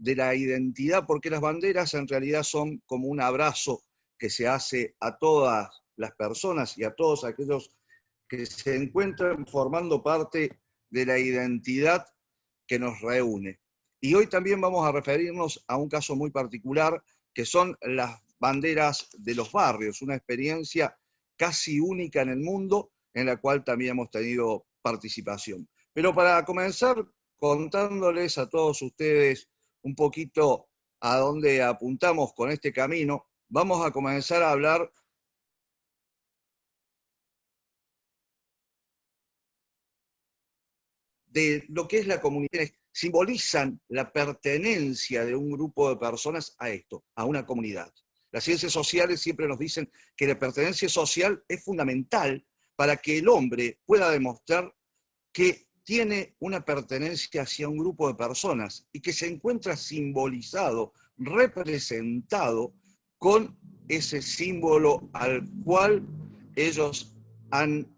de la identidad, porque las banderas en realidad son como un abrazo que se hace a todas las personas y a todos aquellos que se encuentran formando parte de la identidad que nos reúne. Y hoy también vamos a referirnos a un caso muy particular, que son las banderas de los barrios, una experiencia casi única en el mundo, en la cual también hemos tenido participación. Pero para comenzar, contándoles a todos ustedes un poquito a dónde apuntamos con este camino, vamos a comenzar a hablar de lo que es la comunidad. Simbolizan la pertenencia de un grupo de personas a esto, a una comunidad. Las ciencias sociales siempre nos dicen que la pertenencia social es fundamental para que el hombre pueda demostrar que tiene una pertenencia hacia un grupo de personas y que se encuentra simbolizado, representado con ese símbolo al cual ellos han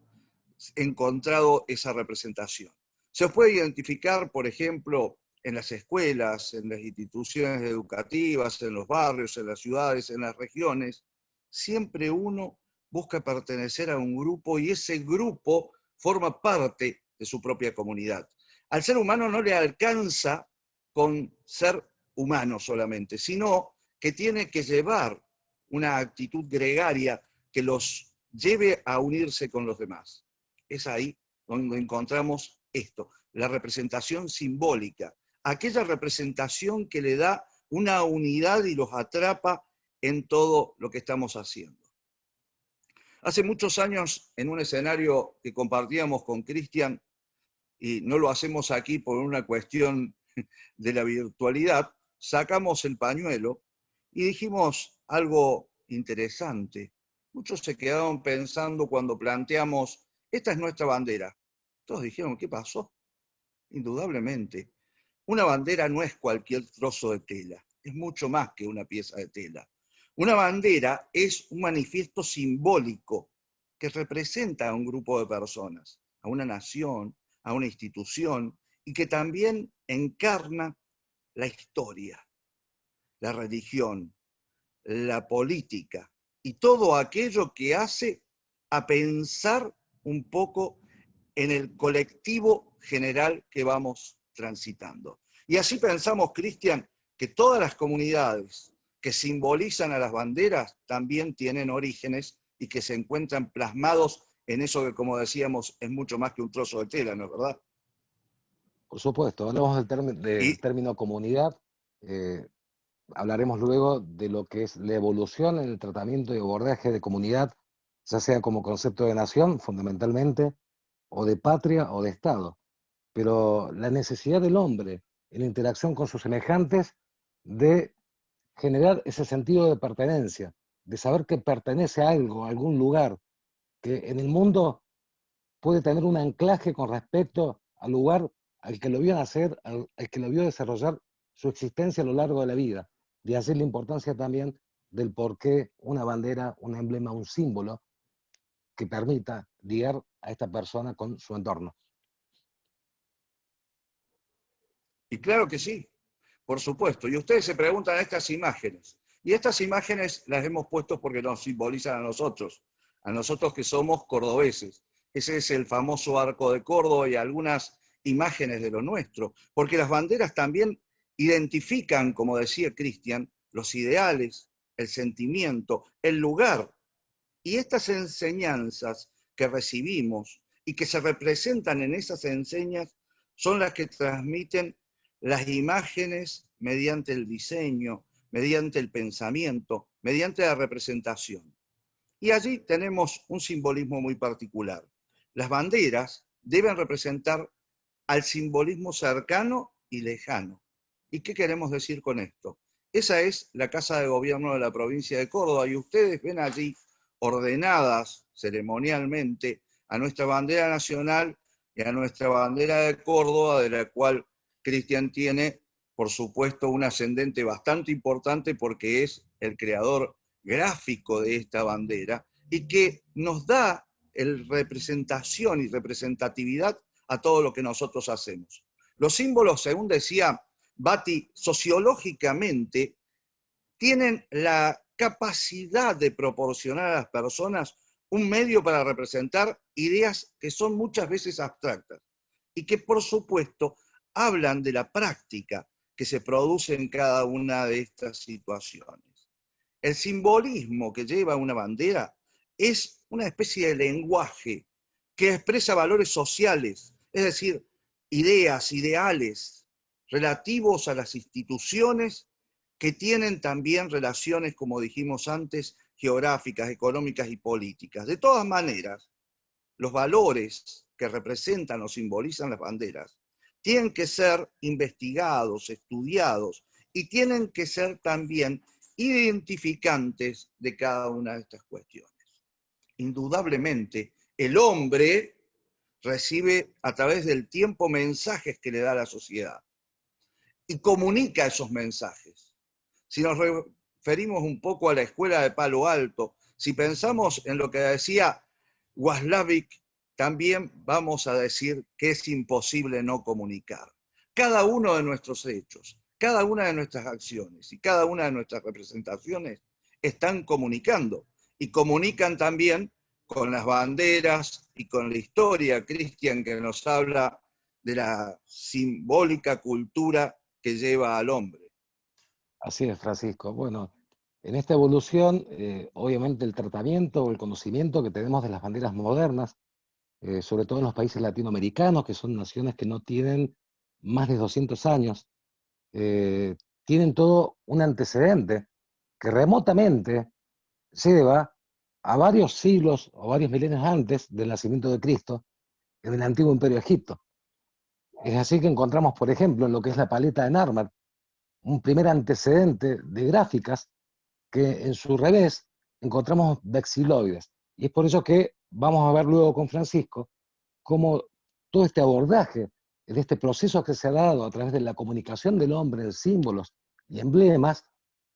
encontrado esa representación. Se puede identificar, por ejemplo, en las escuelas, en las instituciones educativas, en los barrios, en las ciudades, en las regiones. Siempre uno busca pertenecer a un grupo y ese grupo forma parte de su propia comunidad. Al ser humano no le alcanza con ser humano solamente, sino que tiene que llevar una actitud gregaria que los lleve a unirse con los demás. Es ahí donde encontramos esto, la representación simbólica, aquella representación que le da una unidad y los atrapa en todo lo que estamos haciendo. Hace muchos años, en un escenario que compartíamos con Cristian, y no lo hacemos aquí por una cuestión de la virtualidad, sacamos el pañuelo y dijimos algo interesante. Muchos se quedaron pensando cuando planteamos, esta es nuestra bandera. Todos dijeron, ¿qué pasó? Indudablemente. Una bandera no es cualquier trozo de tela, es mucho más que una pieza de tela. Una bandera es un manifiesto simbólico que representa a un grupo de personas, a una nación, a una institución, y que también encarna la historia, la religión, la política y todo aquello que hace a pensar un poco en el colectivo general que vamos transitando. Y así pensamos, Cristian, que todas las comunidades que simbolizan a las banderas también tienen orígenes y que se encuentran plasmados en eso que, como decíamos, es mucho más que un trozo de tela, ¿no es verdad? Por supuesto, hablamos del Y término comunidad, eh, hablaremos luego de lo que es la evolución en el tratamiento y abordaje de comunidad, ya sea como concepto de nación, fundamentalmente, o de patria o de Estado. Pero la necesidad del hombre en la interacción con sus semejantes de generar ese sentido de pertenencia, de saber que pertenece a algo, a algún lugar, que en el mundo puede tener un anclaje con respecto al lugar al que lo vio nacer, al que lo vio desarrollar su existencia a lo largo de la vida. De así la importancia también del por qué una bandera, un emblema, un símbolo que permita ligar a esta persona con su entorno. claro que sí, por supuesto. Y ustedes se preguntan estas imágenes. Y estas imágenes las hemos puesto porque nos simbolizan a nosotros que somos cordobeses. Ese es el famoso Arco de Córdoba y algunas imágenes de lo nuestro. Porque las banderas también identifican, como decía Cristian, los ideales, el sentimiento, el lugar. Y estas enseñanzas que recibimos y que se representan en esas enseñas son las que transmiten las imágenes mediante el diseño, mediante el pensamiento, mediante la representación. Y allí tenemos un simbolismo muy particular. Las banderas deben representar al simbolismo cercano y lejano. ¿Y qué queremos decir con esto? Esa es la Casa de Gobierno de la provincia de Córdoba y ustedes ven allí ordenadas ceremonialmente a nuestra bandera nacional y a nuestra bandera de Córdoba, de la cual Cristian tiene, por supuesto, un ascendente bastante importante porque es el creador gráfico de esta bandera y que nos da representación y representatividad a todo lo que nosotros hacemos. Los símbolos, según decía Bati, sociológicamente, tienen la capacidad de proporcionar a las personas un medio para representar ideas que son muchas veces abstractas y que, por supuesto, hablan de la práctica que se produce en cada una de estas situaciones. El simbolismo que lleva una bandera es una especie de lenguaje que expresa valores sociales, es decir, ideas, ideales relativos a las instituciones que tienen también relaciones, como dijimos antes, geográficas, económicas y políticas. De todas maneras, los valores que representan o simbolizan las banderas tienen que ser investigados, estudiados, y tienen que ser también identificantes de cada una de estas cuestiones. Indudablemente, el hombre recibe a través del tiempo mensajes que le da la sociedad y comunica esos mensajes. Si nos referimos un poco a la escuela de Palo Alto, si pensamos en lo que decía Waslawik, también vamos a decir que es imposible no comunicar. Cada uno de nuestros hechos, cada una de nuestras acciones y cada una de nuestras representaciones están comunicando, y comunican también con las banderas y con la historia, Cristian, que nos habla de la simbólica cultura que lleva al hombre. Así es, Francisco. Bueno, en esta evolución, obviamente el tratamiento o el conocimiento que tenemos de las banderas modernas, sobre todo en los países latinoamericanos, que son naciones que no tienen más de 200 años, eh, tienen todo un antecedente que remotamente lleva a varios siglos o varios milenios antes del nacimiento de Cristo en el antiguo Imperio de Egipto. Es así que encontramos, por ejemplo, en lo que es la paleta de Narmer, un primer antecedente de gráficas que en su revés encontramos vexiloides. Y es por eso que vamos a ver luego con Francisco cómo todo este abordaje de este proceso que se ha dado a través de la comunicación del hombre en símbolos y emblemas,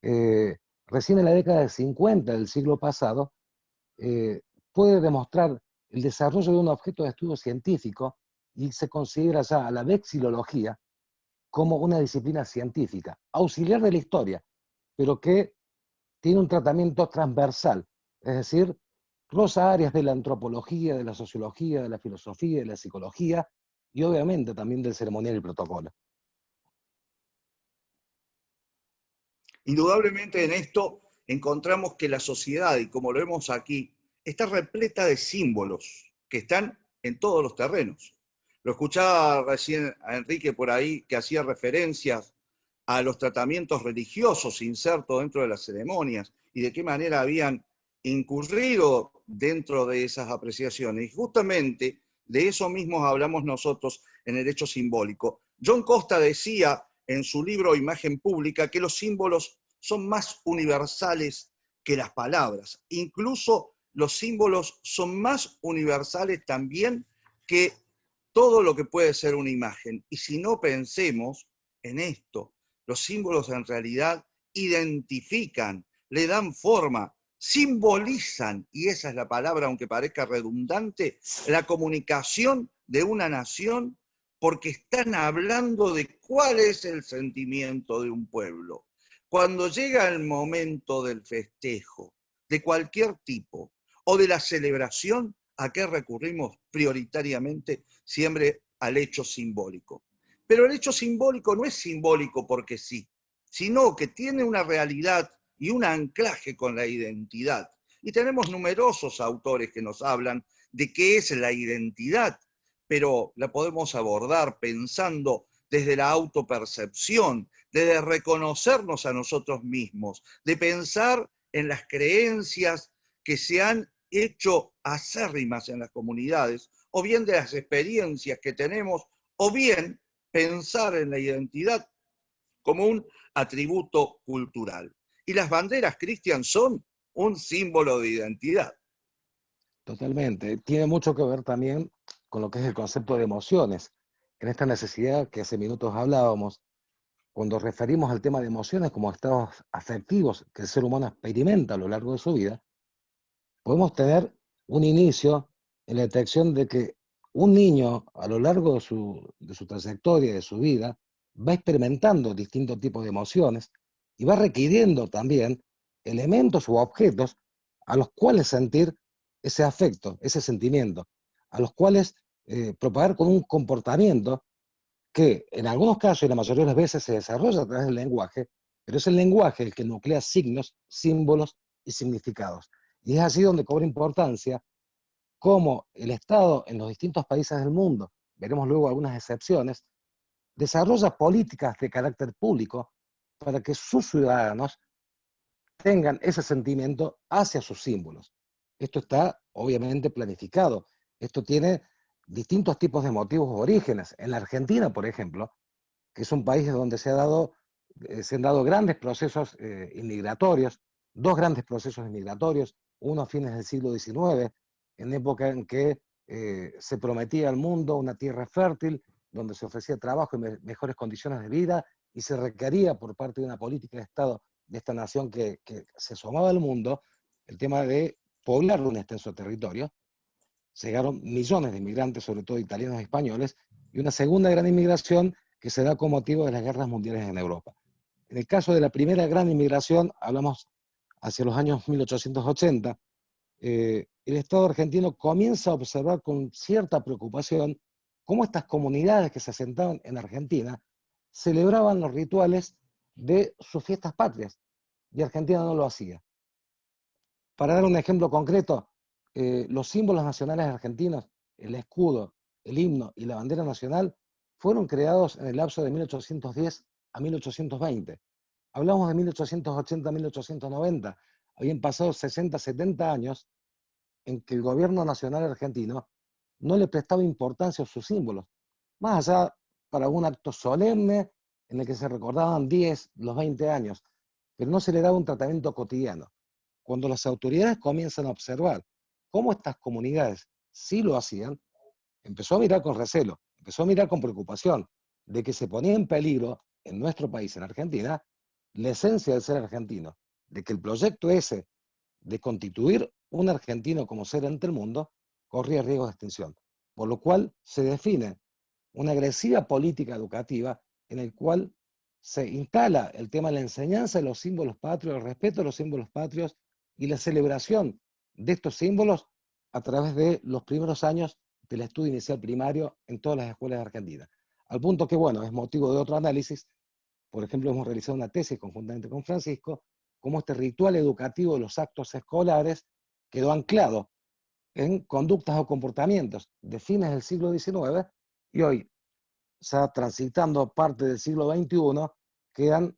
recién en la década del 50 del siglo pasado, puede demostrar el desarrollo de un objeto de estudio científico y se considera ya a la vexilología como una disciplina científica, auxiliar de la historia, pero que tiene un tratamiento transversal, es decir, roza áreas de la antropología, de la sociología, de la filosofía, de la psicología y obviamente también del ceremonial y protocolo. Indudablemente en esto encontramos que la sociedad, y como lo vemos aquí, está repleta de símbolos que están en todos los terrenos. Lo escuchaba recién a Enrique por ahí, que hacía referencias a los tratamientos religiosos insertos dentro de las ceremonias y de qué manera habían incurrido dentro de esas apreciaciones. Y justamente de eso mismo hablamos nosotros en el hecho simbólico. John Costa decía en su libro Imagen Pública que los símbolos son más universales que las palabras. Incluso los símbolos son más universales también que todo lo que puede ser una imagen. Y si no pensemos en esto, los símbolos en realidad identifican, le dan forma, simbolizan, y esa es la palabra, aunque parezca redundante, la comunicación de una nación, porque están hablando de cuál es el sentimiento de un pueblo. Cuando llega el momento del festejo, de cualquier tipo, o de la celebración, ¿a qué recurrimos prioritariamente? Siempre al hecho simbólico. Pero el hecho simbólico no es simbólico porque sí, sino que tiene una realidad y un anclaje con la identidad. Y tenemos numerosos autores que nos hablan de qué es la identidad, pero la podemos abordar pensando desde la autopercepción, desde reconocernos a nosotros mismos, de pensar en las creencias que se han hecho acérrimas en las comunidades, o bien de las experiencias que tenemos, o bien pensar en la identidad como un atributo cultural. Y las banderas, Cristian, son un símbolo de identidad. Totalmente. Tiene mucho que ver también con lo que es el concepto de emociones. En esta necesidad que hace minutos hablábamos, cuando referimos al tema de emociones como estados afectivos que el ser humano experimenta a lo largo de su vida, podemos tener un inicio en la detección de que un niño a lo largo de su trayectoria, de su vida, va experimentando distintos tipos de emociones y va requiriendo también elementos u objetos a los cuales sentir ese afecto, ese sentimiento, a los cuales propagar con un comportamiento que en algunos casos y la mayoría de las veces se desarrolla a través del lenguaje, pero es el lenguaje el que nuclea signos, símbolos y significados. Y es así donde cobra importancia cómo el Estado en los distintos países del mundo, veremos luego algunas excepciones, desarrolla políticas de carácter público para que sus ciudadanos tengan ese sentimiento hacia sus símbolos. Esto está obviamente planificado. Esto tiene distintos tipos de motivos o orígenes. En la Argentina, por ejemplo, que es un país donde se han dado grandes procesos inmigratorios, dos grandes procesos inmigratorios, uno a fines del siglo XIX, en época en que se prometía al mundo una tierra fértil, donde se ofrecía trabajo y mejores condiciones de vida, y se requería por parte de una política de Estado de esta nación que se asomaba al mundo, el tema de poblar un extenso territorio. Llegaron millones de inmigrantes, sobre todo italianos y españoles, y una segunda gran inmigración que se da con motivo de las guerras mundiales en Europa. En el caso de la primera gran inmigración, hablamos hacia los años 1880, el Estado argentino comienza a observar con cierta preocupación cómo estas comunidades que se asentaban en Argentina celebraban los rituales de sus fiestas patrias, y Argentina no lo hacía. Para dar un ejemplo concreto, los símbolos nacionales argentinos, el escudo, el himno y la bandera nacional, fueron creados en el lapso de 1810 a 1820. Hablamos de 1880 a 1890. Habían pasado 60, 70 años en que el gobierno nacional argentino no le prestaba importancia a sus símbolos. Más allá para un acto solemne en el que se recordaban 10, los 20 años, pero no se le daba un tratamiento cotidiano. Cuando las autoridades comienzan a observar cómo estas comunidades sí lo hacían, empezó a mirar con recelo, empezó a mirar con preocupación de que se ponía en peligro en nuestro país, en Argentina, la esencia del ser argentino, de que el proyecto ese de constituir un argentino como ser ante el mundo corría riesgo de extinción. Por lo cual se define una agresiva política educativa en el cual se instala el tema de la enseñanza de los símbolos patrios, el respeto a los símbolos patrios y la celebración de estos símbolos a través de los primeros años del estudio inicial primario en todas las escuelas de Argentina. Al punto que, bueno, es motivo de otro análisis. Por ejemplo, hemos realizado una tesis conjuntamente con Francisco, cómo este ritual educativo de los actos escolares quedó anclado en conductas o comportamientos de fines del siglo XIX y hoy, ya transitando parte del siglo XXI, quedan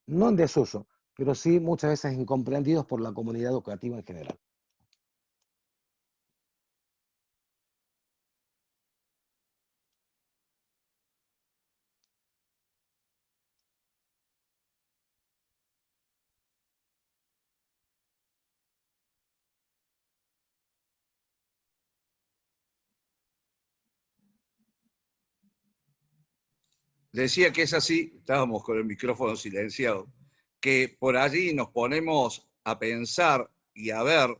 no en desuso, pero sí muchas veces incomprendidos por la comunidad educativa en general. Decía que es así, estábamos con el micrófono silenciado, que por allí nos ponemos a pensar y a ver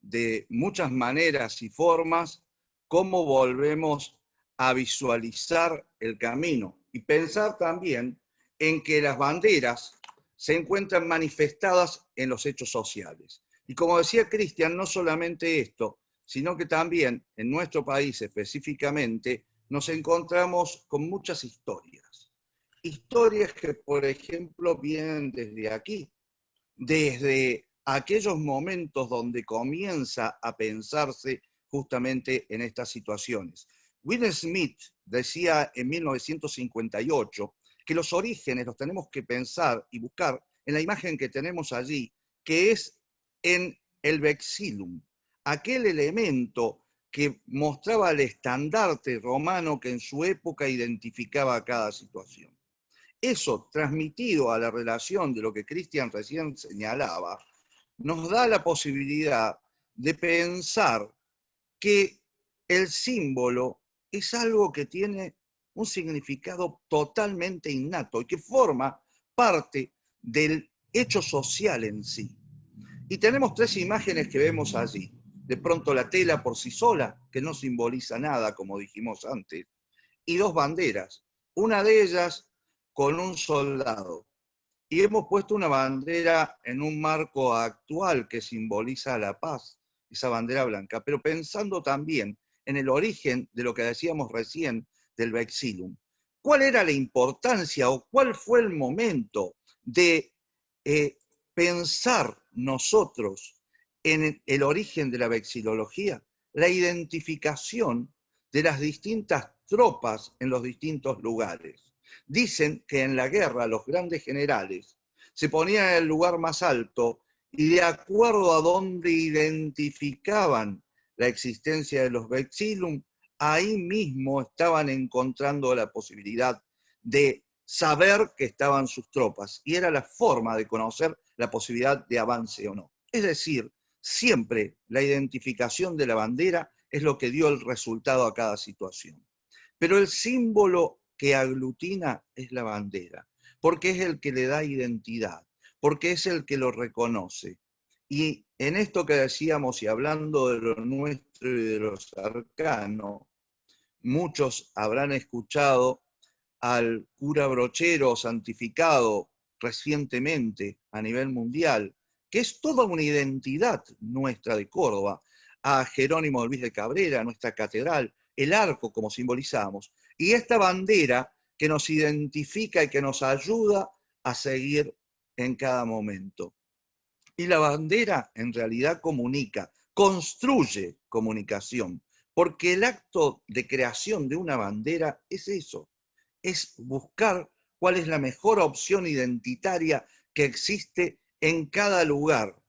de muchas maneras y formas cómo volvemos a visualizar el camino y pensar también en que las banderas se encuentran manifestadas en los hechos sociales. Y como decía Cristian, no solamente esto, sino que también en nuestro país específicamente nos encontramos con muchas historias. Historias que, por ejemplo, vienen desde aquí, desde aquellos momentos donde comienza a pensarse justamente en estas situaciones. Will Smith decía en 1958 que los orígenes los tenemos que pensar y buscar en la imagen que tenemos allí, que es en el vexillum, aquel elemento que mostraba el estandarte romano que en su época identificaba cada situación. Eso transmitido a la relación de lo que Cristian recién señalaba, nos da la posibilidad de pensar que el símbolo es algo que tiene un significado totalmente innato y que forma parte del hecho social en sí. Y tenemos tres imágenes que vemos allí. De pronto la tela por sí sola, que no simboliza nada, como dijimos antes, y dos banderas. Una de ellas con un soldado. Y hemos puesto una bandera en un marco actual que simboliza la paz, esa bandera blanca, pero pensando también en el origen de lo que decíamos recién del Vexillum. ¿Cuál era la importancia o cuál fue el momento de pensar nosotros en el origen de la vexilología? La identificación de las distintas tropas en los distintos lugares. Dicen que en la guerra los grandes generales se ponían en el lugar más alto y de acuerdo a dónde identificaban la existencia de los vexillum, ahí mismo estaban encontrando la posibilidad de saber que estaban sus tropas, y era la forma de conocer la posibilidad de avance o no. Es decir, siempre la identificación de la bandera es lo que dio el resultado a cada situación. Pero el símbolo que aglutina es la bandera, porque es el que le da identidad, porque es el que lo reconoce. Y en esto que decíamos, y hablando de lo nuestro y de lo cercano, muchos habrán escuchado al cura Brochero santificado recientemente a nivel mundial, que es toda una identidad nuestra de Córdoba, a Jerónimo Luis de Cabrera, nuestra catedral, el arco como simbolizamos, y esta bandera que nos identifica y que nos ayuda a seguir en cada momento. Y la bandera en realidad comunica, construye comunicación, porque el acto de creación de una bandera es eso, es buscar cuál es la mejor opción identitaria que existe en cada lugar.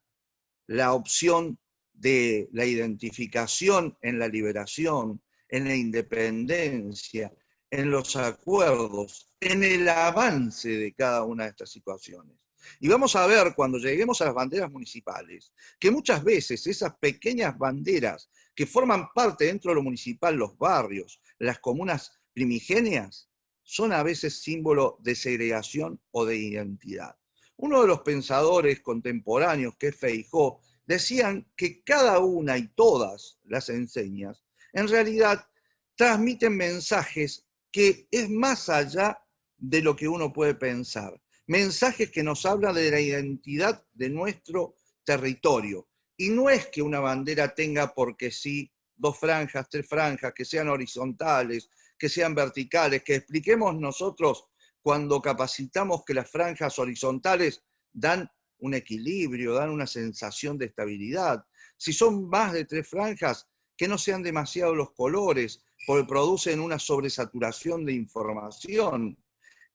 La opción de la identificación en la liberación, en la independencia, en los acuerdos, en el avance de cada una de estas situaciones. Y vamos a ver cuando lleguemos a las banderas municipales, que muchas veces esas pequeñas banderas que forman parte dentro de lo municipal, los barrios, las comunas primigenias, son a veces símbolo de segregación o de identidad. Uno de los pensadores contemporáneos, que es Feijó, decían que cada una y todas las enseñas, en realidad, transmiten mensajes que es más allá de lo que uno puede pensar. Mensajes que nos hablan de la identidad de nuestro territorio. Y no es que una bandera tenga porque sí 2 franjas, 3 franjas, que sean horizontales, que sean verticales, que expliquemos nosotros cuando capacitamos que las franjas horizontales dan un equilibrio, dan una sensación de estabilidad. Si son más de 3 franjas, que no sean demasiado los colores, porque producen una sobresaturación de información,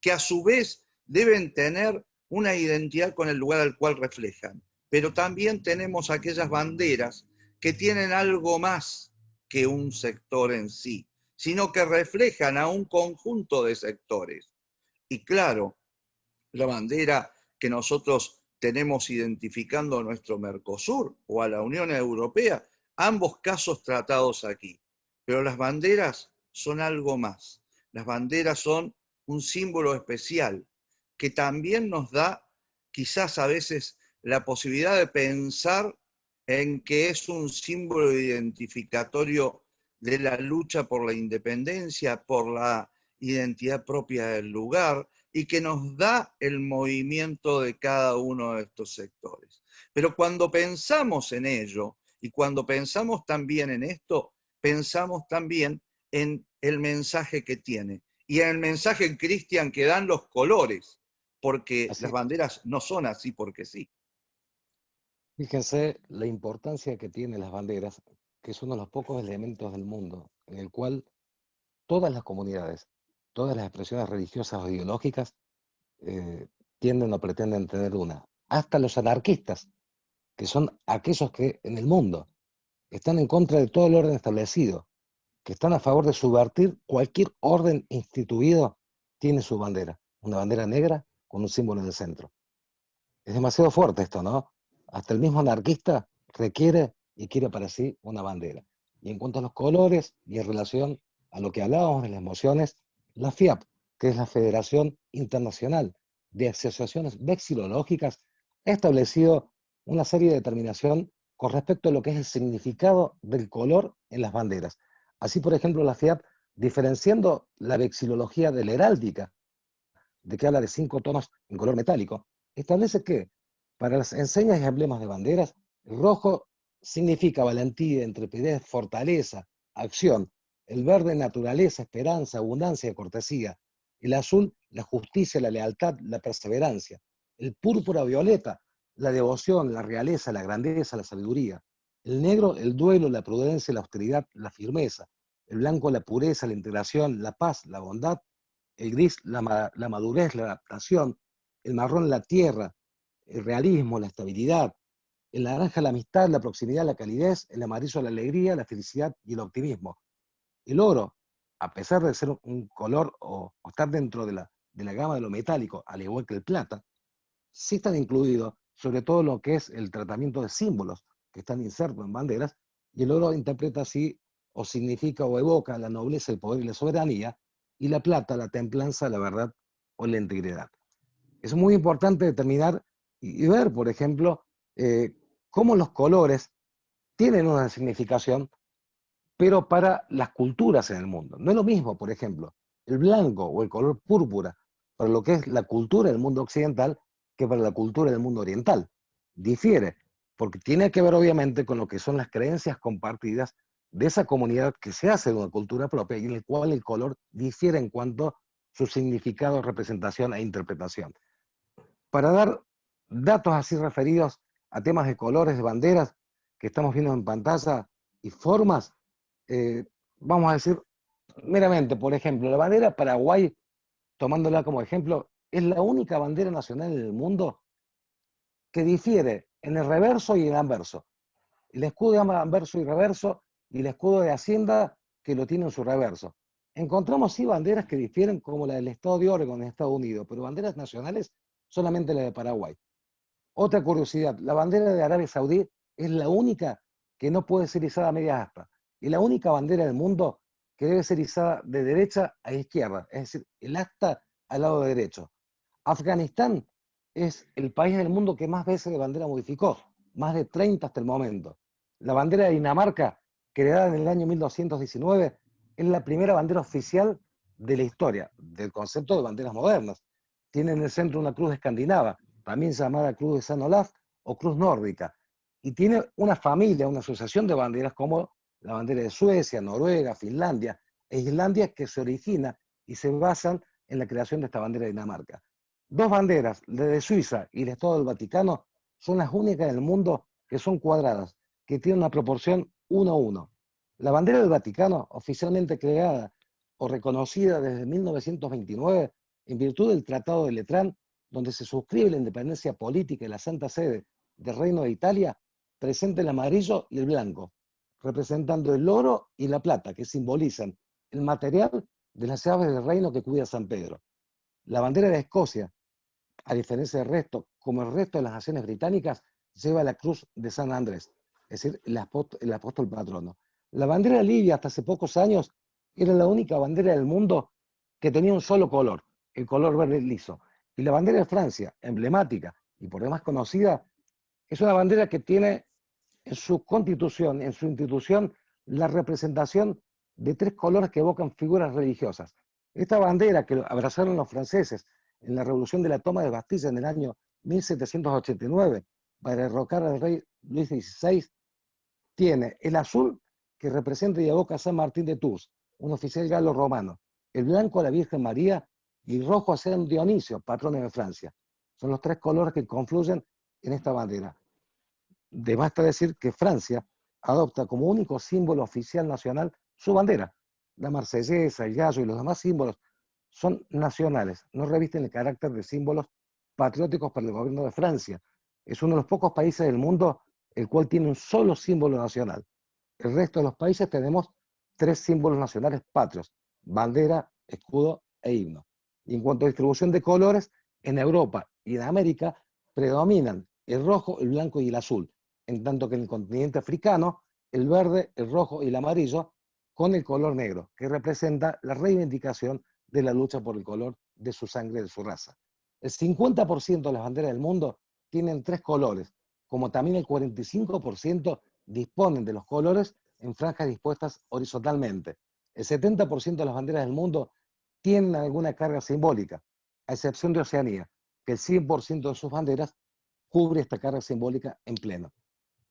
que a su vez deben tener una identidad con el lugar al cual reflejan. Pero también tenemos aquellas banderas que tienen algo más que un sector en sí, sino que reflejan a un conjunto de sectores. Y claro, la bandera que nosotros tenemos identificando a nuestro Mercosur o a la Unión Europea, ambos casos tratados aquí. Pero las banderas son algo más. Las banderas son un símbolo especial que también nos da quizás a veces la posibilidad de pensar en que es un símbolo identificatorio de la lucha por la independencia, por la identidad propia del lugar, y que nos da el movimiento de cada uno de estos sectores. Pero cuando pensamos en ello, y cuando pensamos también en esto, pensamos también en el mensaje que tiene, y en el mensaje cristiano que dan los colores, porque Así, las banderas no son así porque sí. fíjense la importancia que tienen las banderas, que es uno de los pocos elementos del mundo en el cual todas las comunidades, todas las expresiones religiosas o ideológicas tienden o pretenden tener una. Hasta los anarquistas, que son aquellos que en el mundo están en contra de todo el orden establecido, que están a favor de subvertir cualquier orden instituido, tiene su bandera, una bandera negra con un símbolo en el centro. Es demasiado fuerte esto, ¿no? Hasta el mismo anarquista requiere y quiere para sí una bandera. Y en cuanto a los colores y en relación a lo que hablábamos de las emociones, la FIAP, que es la Federación Internacional de Asociaciones Vexilológicas, ha establecido una serie de determinación con respecto a lo que es el significado del color en las banderas. Así, por ejemplo, la FIAP, diferenciando la vexilología de la heráldica, de que habla de 5 tonos en color metálico, establece que para las enseñas y emblemas de banderas, el rojo significa valentía, intrepidez, fortaleza, acción. El verde, naturaleza, esperanza, abundancia, cortesía. El azul, la justicia, la lealtad, la perseverancia. El púrpura violeta, la devoción, la realeza, la grandeza, la sabiduría. El negro, el duelo, la prudencia, la austeridad, la firmeza. El blanco, la pureza, la integración, la paz, la bondad. El gris, la madurez, la adaptación. El marrón, la tierra, el realismo, la estabilidad. El naranja, la amistad, la proximidad, la calidez. El amarillo, la alegría, la felicidad y el optimismo. El oro, a pesar de ser un color o estar dentro de la gama de lo metálico, al igual que el plata, sí están incluidos sobre todo lo que es el tratamiento de símbolos que están insertos en banderas, y el oro interpreta así o significa o evoca la nobleza, el poder y la soberanía, y la plata, la templanza, la verdad o la integridad. Es muy importante determinar y ver, por ejemplo, cómo los colores tienen una significación, pero para las culturas en el mundo. No es lo mismo, por ejemplo, el blanco o el color púrpura para lo que es la cultura del mundo occidental que para la cultura del mundo oriental. Difiere, porque tiene que ver obviamente con lo que son las creencias compartidas de esa comunidad que se hace de una cultura propia y en el cual el color difiere en cuanto a su significado, representación e interpretación. Para dar datos así referidos a temas de colores, de banderas que estamos viendo en pantalla y formas, eh, vamos a decir meramente, por ejemplo, la bandera Paraguay, tomándola como ejemplo, es la única bandera nacional en el mundo que difiere en el reverso y en el anverso. El escudo de anverso y reverso, y el escudo de Hacienda que lo tiene en su reverso. Encontramos sí banderas que difieren, como la del estado de Oregon en Estados Unidos, pero banderas nacionales solamente la de Paraguay. Otra curiosidad, la bandera de Arabia Saudí es la única que no puede ser izada a media asta, y la única bandera del mundo que debe ser izada de derecha a izquierda, es decir, el asta al lado derecho. Afganistán es el país del mundo que más veces de bandera modificó, más de 30 hasta el momento. La bandera de Dinamarca, creada en el año 1219, es la primera bandera oficial de la historia, del concepto de banderas modernas. Tiene en el centro una cruz escandinava, también llamada Cruz de San Olaf o Cruz Nórdica, y tiene una familia, una asociación de banderas como la bandera de Suecia, Noruega, Finlandia e Islandia, que se origina y se basan en la creación de esta bandera de Dinamarca. Dos banderas, la de Suiza y el Estado del Vaticano, son las únicas en el mundo que son cuadradas, que tienen una proporción 1:1. La bandera del Vaticano, oficialmente creada o reconocida desde 1929, en virtud del Tratado de Letrán, donde se suscribe la independencia política y la Santa Sede del Reino de Italia, presenta el amarillo y el blanco, representando el oro y la plata, que simbolizan el material de las llaves del reino que cuida San Pedro. La bandera de Escocia, a diferencia del resto, como el resto de las naciones británicas, lleva la cruz de San Andrés, es decir, el apóstol patrono. La bandera de Libia, hasta hace pocos años, era la única bandera del mundo que tenía un solo color, el color verde liso. Y la bandera de Francia, emblemática y por demás conocida, es una bandera que tiene en su constitución, en su institución, la representación de 3 colores que evocan figuras religiosas. Esta bandera que abrazaron los franceses en la revolución de la toma de Bastilla en el año 1789 para derrocar al rey Luis XVI, tiene el azul que representa y evoca a San Martín de Tours, un oficial galo romano, el blanco a la Virgen María y el rojo a San Dionisio, patrono de Francia. Son los 3 colores que confluyen en esta bandera. De basta decir que Francia adopta como único símbolo oficial nacional su bandera. La marsellesa, el gallo y los demás símbolos son nacionales, no revisten el carácter de símbolos patrióticos para el gobierno de Francia. Es uno de los pocos países del mundo el cual tiene un solo símbolo nacional. El resto de los países tenemos 3 símbolos nacionales patrios: bandera, escudo e himno. Y en cuanto a distribución de colores, en Europa y en América predominan el rojo, el blanco y el azul, en tanto que en el continente africano, el verde, el rojo y el amarillo, con el color negro, que representa la reivindicación de la lucha por el color de su sangre, de su raza. El 50% de las banderas del mundo tienen 3 colores, como también el 45% disponen de los colores en franjas dispuestas horizontalmente. El 70% de las banderas del mundo tienen alguna carga simbólica. a excepción de Oceanía, que el 100% de sus banderas cubre esta carga simbólica en pleno.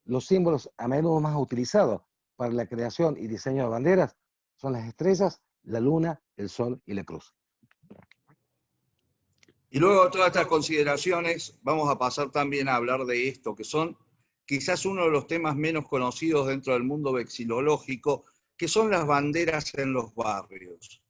Los símbolos a menudo más utilizados para la creación y diseño de banderas son las estrellas, la luna, el sol y la cruz. Y luego de todas estas consideraciones, vamos a pasar también a hablar de esto, que son quizás uno de los temas menos conocidos dentro del mundo vexilológico, que son las banderas en los barrios.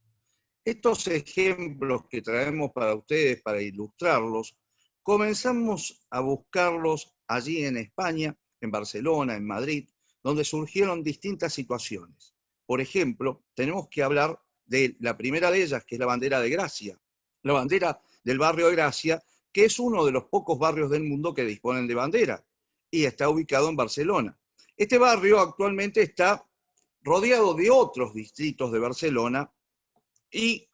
Estos ejemplos que traemos para ustedes, para ilustrarlos, comenzamos a buscarlos allí en España, en Barcelona, en Madrid, donde surgieron distintas situaciones. Por ejemplo, tenemos que hablar de la primera de ellas, que es la bandera de Gracia. La bandera del barrio de Gracia, que es uno de los pocos barrios del mundo que disponen de bandera, y está ubicado en Barcelona. Este barrio actualmente está rodeado de otros distritos de Barcelona y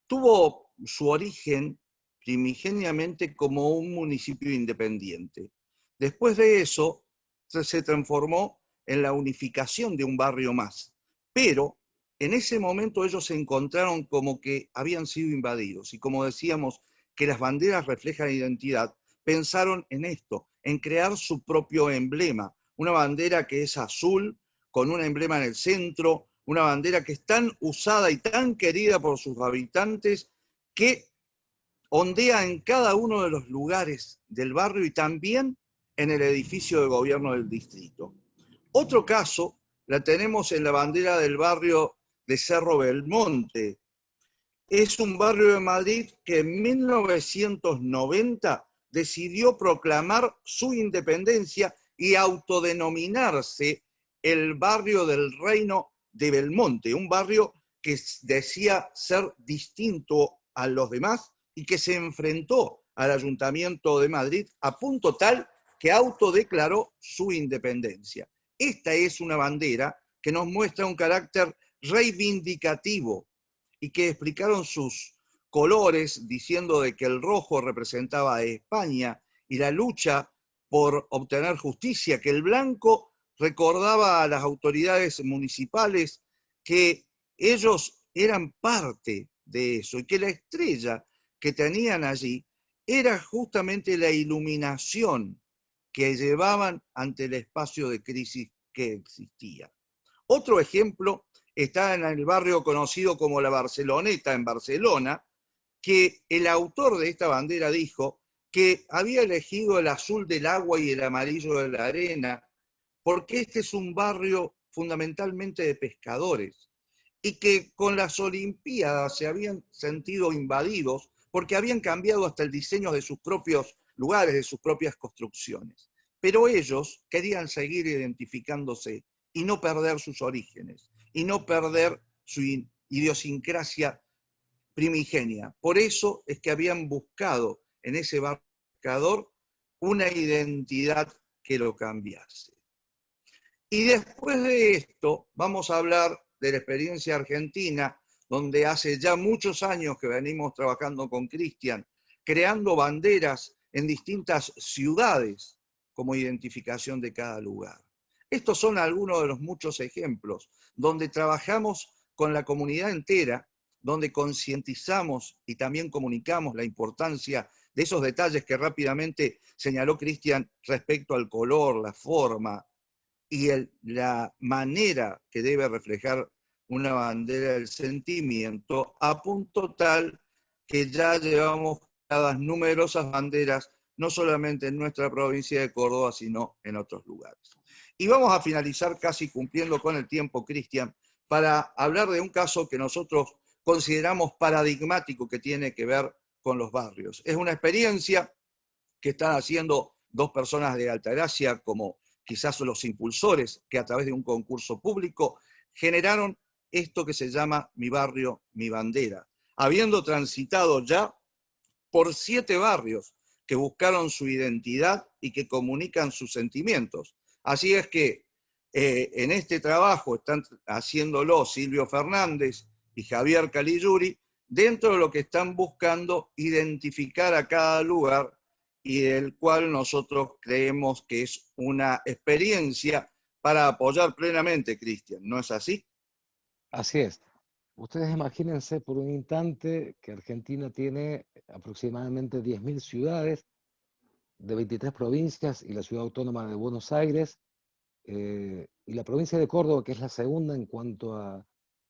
tuvo su origen primigeniamente como un municipio independiente. Después de eso, se transformó en la unificación de un barrio más, pero en ese momento ellos se encontraron como que habían sido invadidos, y como decíamos que las banderas reflejan identidad, pensaron en esto, en crear su propio emblema, una bandera que es azul, con un emblema en el centro, una bandera que es tan usada y tan querida por sus habitantes que ondea en cada uno de los lugares del barrio y también en el edificio de gobierno del distrito. Otro caso la tenemos en la bandera del barrio de Cerro Belmonte. Es un barrio de Madrid que en 1990 decidió proclamar su independencia y autodenominarse el barrio del Reino de Belmonte, un barrio que decía ser distinto a los demás y que se enfrentó al Ayuntamiento de Madrid a punto tal que autodeclaró su independencia. Esta es una bandera que nos muestra un carácter reivindicativo y que explicaron sus colores diciendo de que el rojo representaba a España y la lucha por obtener justicia, que el blanco recordaba a las autoridades municipales que ellos eran parte de eso y que la estrella que tenían allí era justamente la iluminación que llevaban ante el espacio de crisis que existía. Otro ejemplo está en el barrio conocido como la Barceloneta, en Barcelona, que el autor de esta bandera dijo que había elegido el azul del agua y el amarillo de la arena, porque este es un barrio fundamentalmente de pescadores, y que con las Olimpiadas se habían sentido invadidos porque habían cambiado hasta el diseño de sus propios lugares, de sus propias construcciones. Pero ellos querían seguir identificándose y no perder sus orígenes, y no perder su idiosincrasia primigenia. Por eso es que habían buscado en ese barrio pescador una identidad que lo cambiase. Y después de esto vamos a hablar de la experiencia argentina, donde hace ya muchos años que venimos trabajando con Cristian, creando banderas en distintas ciudades como identificación de cada lugar. Estos son algunos de los muchos ejemplos donde trabajamos con la comunidad entera, donde concientizamos y también comunicamos la importancia de esos detalles que rápidamente señaló Cristian respecto al color, la forma y la manera que debe reflejar una bandera del sentimiento, a punto tal que ya llevamos creadas numerosas banderas, no solamente en nuestra provincia de Córdoba, sino en otros lugares. Y vamos a finalizar casi cumpliendo con el tiempo, Cristian, para hablar de un caso que nosotros consideramos paradigmático que tiene que ver con los barrios. Es una experiencia que están haciendo dos personas de Altagracia, como quizás los impulsores, que a través de un concurso público generaron esto que se llama Mi Barrio, Mi Bandera, habiendo transitado ya por 7 barrios que buscaron su identidad y que comunican sus sentimientos. Así es que en este trabajo están haciéndolo Silvio Fernández y Javier Caligiuri, dentro de lo que están buscando identificar a cada lugar y del cual nosotros creemos que es una experiencia para apoyar plenamente, Cristian, ¿no es así? Así es. Ustedes imagínense por un instante que Argentina tiene aproximadamente 10.000 ciudades de 23 provincias y la ciudad autónoma de Buenos Aires, y la provincia de Córdoba, que es la segunda en cuanto a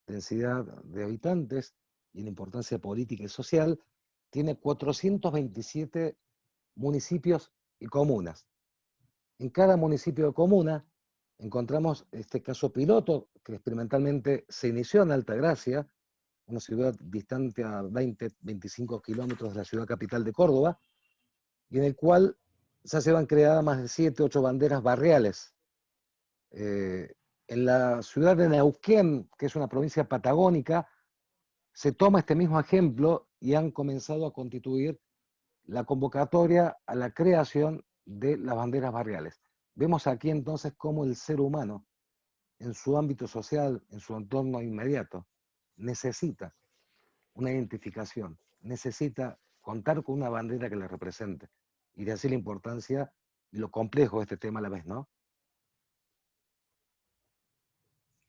densidad de habitantes y en importancia política y social, tiene 427 municipios y comunas. En cada municipio o comuna encontramos este caso piloto que experimentalmente se inició en Altagracia, una ciudad distante a 20-25 kilómetros de la ciudad capital de Córdoba, y en el cual ya se van creadas más de 7, 8 banderas barriales. En la ciudad de Neuquén, que es una provincia patagónica, se toma este mismo ejemplo y han comenzado a constituir la convocatoria a la creación de las banderas barriales. Vemos aquí entonces cómo el ser humano, en su ámbito social, en su entorno inmediato, necesita una identificación, necesita contar con una bandera que le represente. Y de así la importancia y lo complejo de este tema a la vez, ¿no?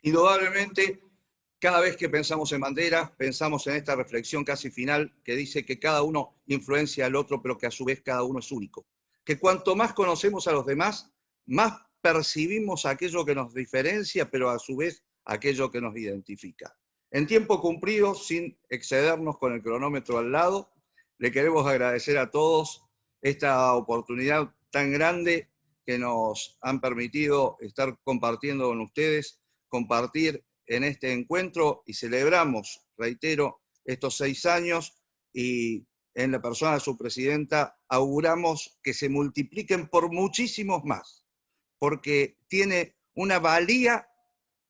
Indudablemente, cada vez que pensamos en banderas, pensamos en esta reflexión casi final que dice que cada uno influencia al otro, pero que a su vez cada uno es único. Que cuanto más conocemos a los demás, más percibimos aquello que nos diferencia, pero a su vez aquello que nos identifica. En tiempo cumplido, sin excedernos con el cronómetro al lado, le queremos agradecer a todos esta oportunidad tan grande que nos han permitido estar compartiendo con ustedes, compartir en este encuentro y celebramos, reitero, estos 6 años y en la persona de su presidenta auguramos que se multipliquen por muchísimos más, porque tiene una valía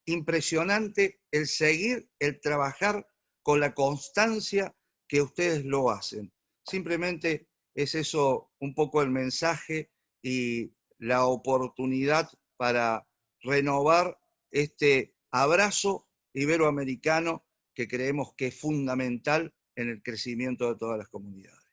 impresionante el seguir, el trabajar con la constancia que ustedes lo hacen. Simplemente es eso un poco el mensaje y la oportunidad para renovar este abrazo iberoamericano que creemos que es fundamental en el crecimiento de todas las comunidades.